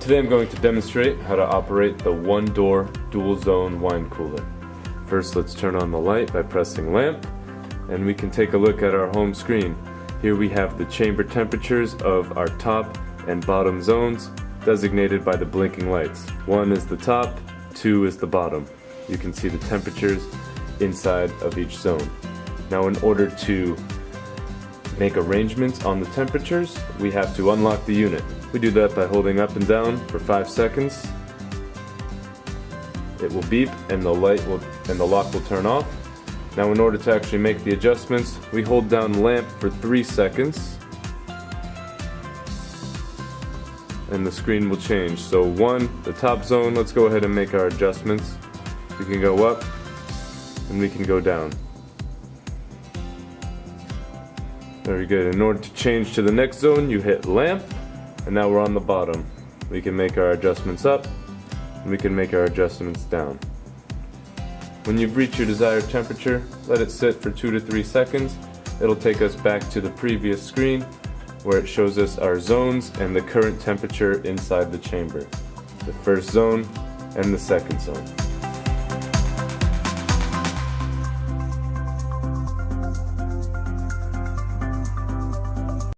Today I'm going to demonstrate how to operate the one-door dual-zone wine cooler. First, let's turn on the light by pressing lamp, and we can take a look at our home screen. Here we have the chamber temperatures of our top and bottom zones designated by the blinking lights. 1 is the top, 2 is the bottom. You can see the temperatures inside of each zone. Now, in order to make arrangements on the temperatures, we have to unlock the unit. We do that by holding up and down for 5 seconds. It will beep and the lock will turn off. Now, in order to actually make the adjustments, we hold down lamp for 3 seconds and the screen will change. So 1, the top zone, let's go ahead and make our adjustments. We can go up and we can go down. Very good. In order to change to the next zone, you hit lamp, and now we're on the bottom. We can make our adjustments up, and we can make our adjustments down. When you've reached your desired temperature, let it sit for 2 to 3 seconds. It'll take us back to the previous screen, where it shows us our zones and the current temperature inside the chamber. The first zone and the second zone.